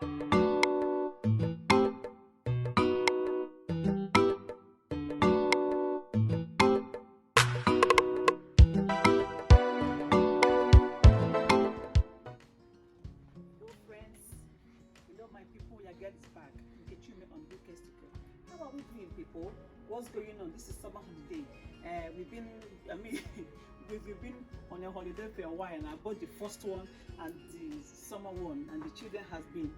My people, we are getting back. On how are we doing, people? What's going on? This is summer holiday. We've been, we've been on a holiday for a while, and I bought the first one and the summer one, and the children has been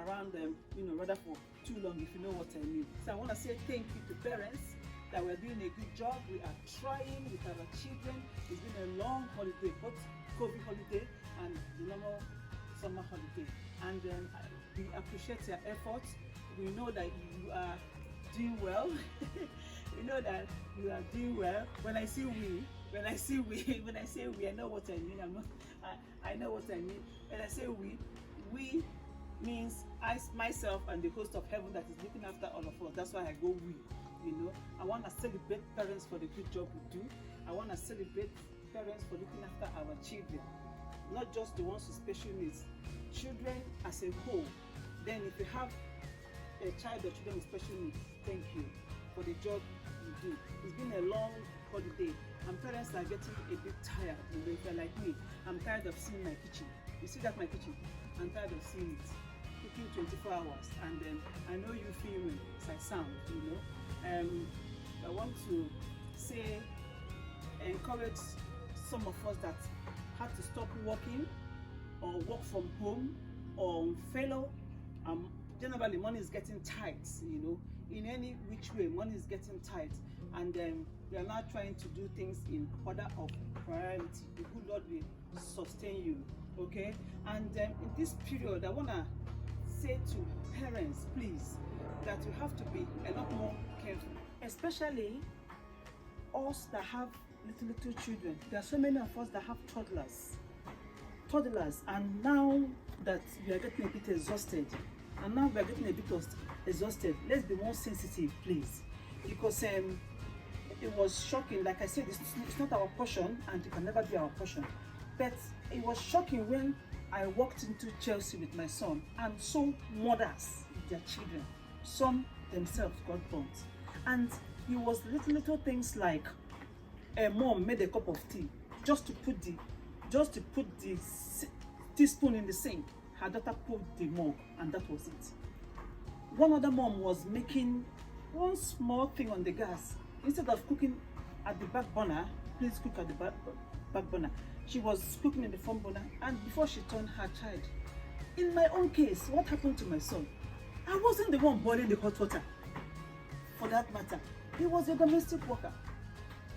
around them, rather for too long, if you know what I mean. So I want to say thank you to parents that we're doing a good job. We are trying with our children. It's been a long holiday, both COVID holiday and the normal summer holiday, and we appreciate your efforts. We know that you are doing well. We know that you are doing well. When I say we, I know what I mean. I know what I mean. When I say we means I, myself, and the host of heaven that is looking after all of us. That's why I go we. I want to celebrate parents for the good job we do. I want to celebrate parents for looking after our children, not just the ones with special needs. Children as a whole. Then if you have a child or children with special needs, thank you for the job you do. It's been a long holiday and parents are getting a bit tired. If you're like me, I'm tired of seeing my kitchen. You see that my kitchen? I'm tired of seeing it. Cooking 24 hours, and then I know you feel me as I sound, I want to say, encourage some of us that had to stop working or work from home or fellow. Generally money is getting tight, in any which way money is getting tight, and we are now trying to do things in order of priority. The good Lord will sustain you, okay? And in this period I want to say to parents, please, that you have to be a lot more careful, especially us that have little children. There are so many of us that have toddlers, and now that we are getting a bit exhausted, let's be more sensitive, please, because it was shocking. Like I said, it's not our portion, and it can never be our portion, but it was shocking when I walked into Chelsea with my son and saw mothers with their children. Some themselves got burnt, and it was little things like a mom made a cup of tea just to put the teaspoon in the sink. Her daughter put the mug, and that was it. One other mom was making one small thing on the gas. Instead of cooking at the back burner, please cook at the back burner, she was cooking in the front burner, and before she turned her child. In my own case, what happened to my son? I wasn't the one boiling the hot water. For that matter, he was a domestic worker.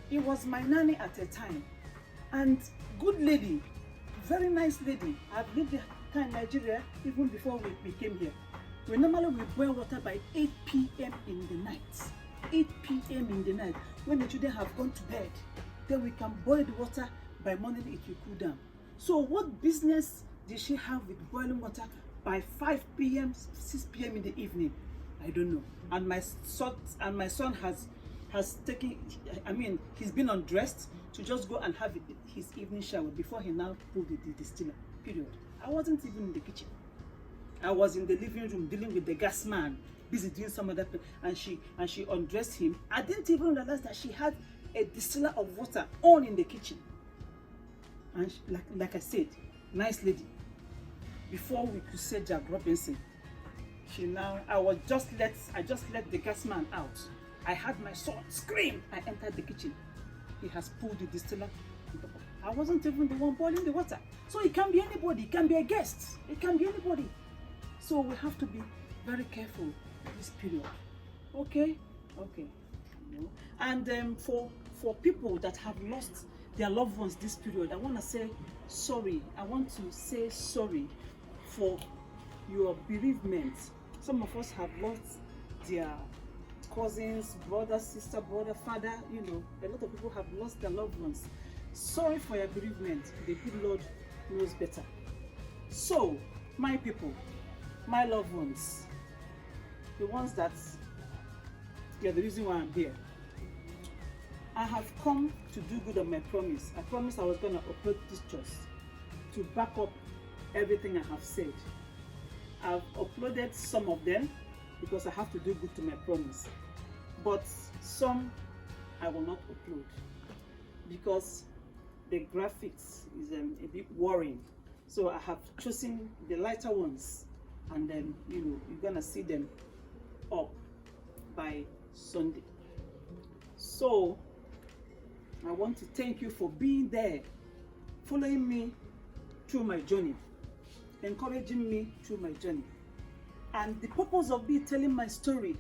He was my nanny at a time, and good lady, very nice lady. I've lived in Nigeria even before we came here. We normally boil water by 8 p.m. in the night. 8 p.m. in the night, when the children have gone to bed. Then we can boil the water. By morning it will cool down. So what business did she have with boiling water by 5 p.m., 6 p.m. in the evening? I don't know. And my son has taken, he's been undressed to just go and have his evening shower before he now pulled the distiller. Period. I wasn't even in the kitchen. I was in the living room dealing with the gas man, busy doing some other thing, and she undressed him. I didn't even realize that she had a distiller of water on in the kitchen. And she, like I said, nice lady. Before we could say Jack Robinson, I just let the gas man out. I had my son scream. I entered the kitchen. He has pulled the distiller. I wasn't even the one boiling the water. So it can be anybody. It can be a guest. It can be anybody. So we have to be very careful in this period. Okay? Okay. And for people that have lost their loved ones this period, I want to say sorry. I want to say sorry for your bereavement. Some of us have lost their cousins, brother, sister, brother, father, a lot of people have lost their loved ones. Sorry for your bereavement. The good Lord knows better. So, my people, my loved ones, the ones that are the reason why I'm here, I have come to do good on my promise. I promised I was going to upload this church to back up everything I have said. I've uploaded some of them because I have to do good to my promise. But some I will not upload because the graphics is a bit worrying. So I have chosen the lighter ones, and then you're gonna see them up by Sunday. So I want to thank you for being there, following me through my journey, encouraging me through my journey. And the purpose of me telling my story,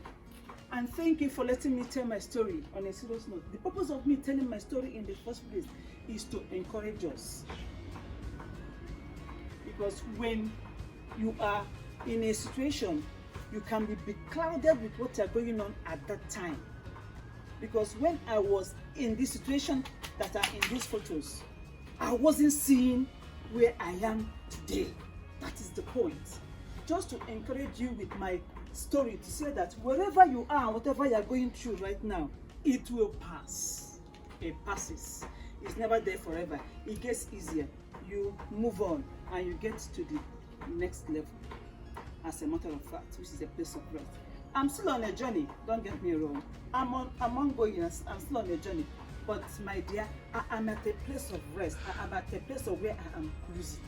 and thank you for letting me tell my story on a serious note. The purpose of me telling my story in the first place is to encourage us. Because when you are in a situation, you can be beclouded with what is going on at that time. Because when I was in this situation that are in these photos, I wasn't seeing where I am today. That is the point. Just to encourage you with my story, to say that wherever you are, whatever you are going through right now, it will pass. It passes. It's never there forever. It gets easier. You move on and you get to the next level. As a matter of fact, which is a place of rest. I'm still on a journey, don't get me wrong. I'm ongoing, I'm still on a journey. But my dear, I am at a place of rest. I am at a place of where I am cruising.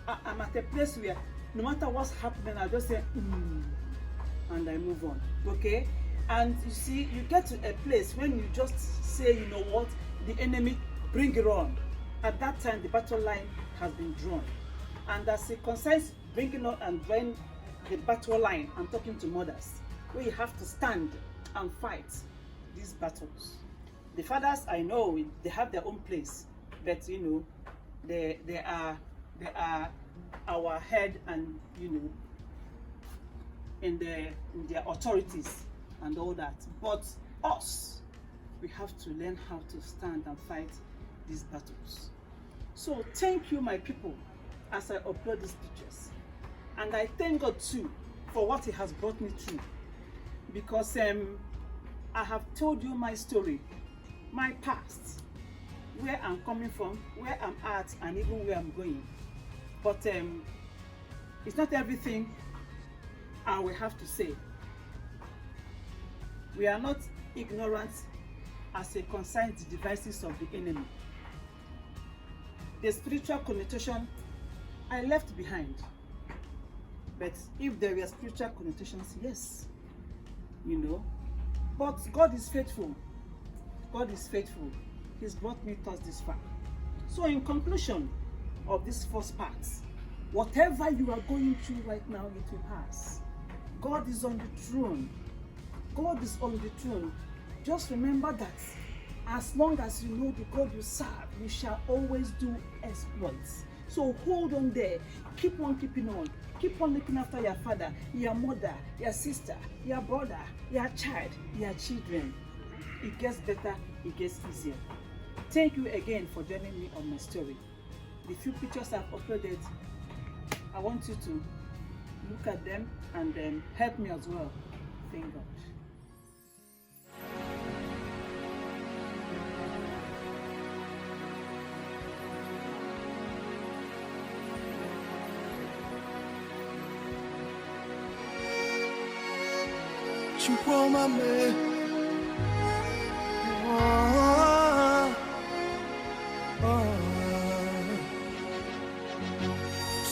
I'm at a place where no matter what's happening, I just say, and I move on, okay? And you see, you get to a place when you just say, you know what, the enemy, bring it on. At that time, the battle line has been drawn. And as it concerns bringing on and drawing the battle line, I'm talking to mothers, where you have to stand and fight these battles. The fathers, I know, they have their own place, but they are our head, and in their authorities and all that. But us, we have to learn how to stand and fight these battles. So thank you, my people, as I upload these pictures. And I thank God too for what He has brought me through. Because I have told you my story, my past, where I'm coming from, where I'm at, and even where I'm going. But it's not everything I will have to say. We are not ignorant as it concerns the devices of the enemy. The spiritual connotation I left behind. But if there were spiritual connotations, yes, But God is faithful. God is faithful. He's brought me thus this far. So in conclusion of this first part, whatever you are going through right now, it will pass. God is on the throne. God is on the throne. Just remember that as long as you know the God you serve, you shall always do exploits. So hold on there. Keep on keeping on. Keep on looking after your father, your mother, your sister, your brother, your child, your children. It gets better, it gets easier. Thank you again for joining me on my story. The few pictures I've uploaded, I want you to look at them and then help me as well. Thank God.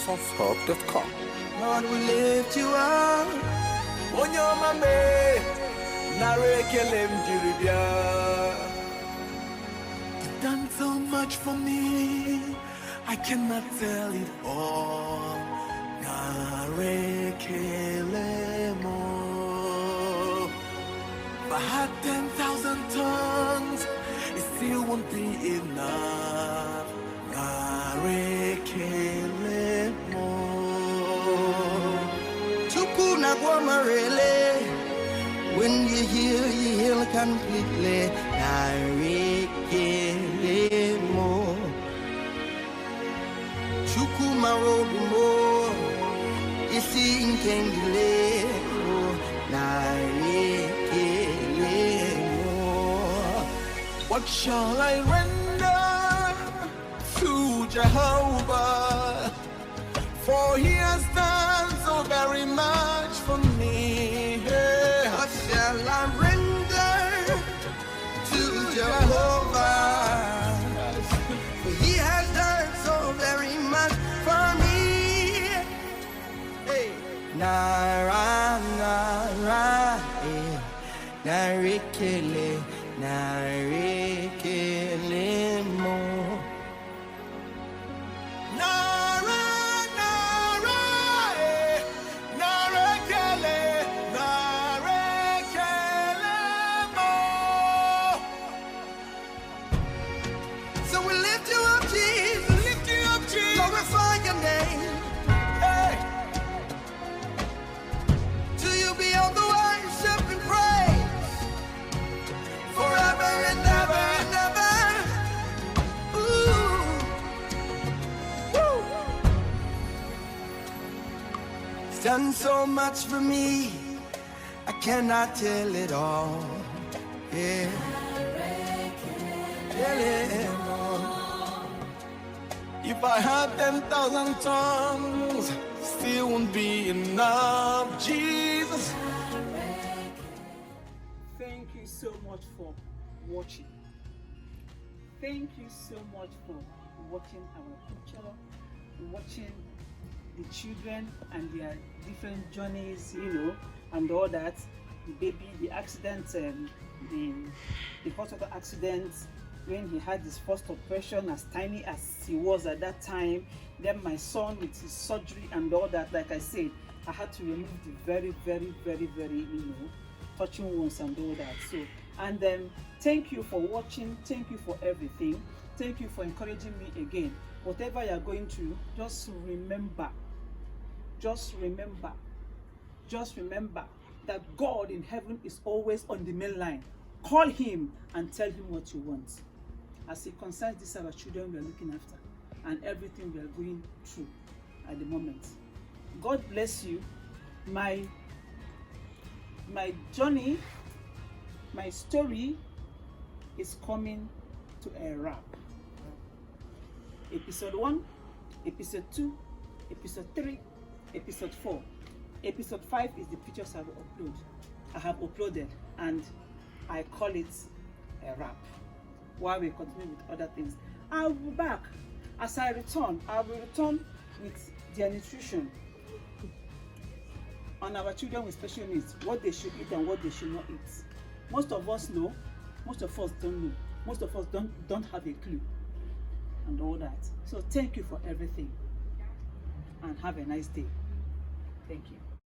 Softhope.com. Lord, we lift you up. On your mame, Narekelem Jiribia. You've done so much for me, I cannot tell it all. Narekelemo. If I had 10,000 tongues, it still won't be enough. Narekelemo. Chukuna Guamarele. When you heal completely. Narekelemo. Chukuma Rodumo. You see in Kengile. What shall I render to Jehovah? For He has done so very narekele, narekele mo. Nara, nara, narekele, narekele mo. So we lift you up, Jesus, lift you up, Jesus. Glorify your name. Hey. To you be all the worship and praise, forever and ever and ever. Ooh. Woo. He's done so much for me, I cannot tell it all. Yeah. Tell it all. If I had 10,000 tongues, still won't be enough, Jesus. Thank you so much for watching. Thank you so much for watching our picture, watching the children and their different journeys, and all that. The baby, the accident, the hospital accident, when he had his first operation, as tiny as he was at that time. Then my son with his surgery and all that. Like I said, I had to remove the very, very, very, very, touching wounds and all that. So, and thank you for watching. Thank you for everything. Thank you for encouraging me again. Whatever you're going through, just remember that God in heaven is always on the main line. Call him and tell him what you want. As it concerns these our children we are looking after and everything we are going through at the moment. God bless you. My journey, my story is coming to a wrap. Episode 1, Episode 2, Episode 3, Episode 4. Episode 5 is the pictures I have uploaded, and I call it a wrap. While we continue with other things, I'll be back. As I return, I will return with their nutrition on our children with special needs, what they should eat and what they should not eat. Most of us know, most of us don't know, most of us don't have a clue and all that. So thank you for everything and have a nice day. Thank you.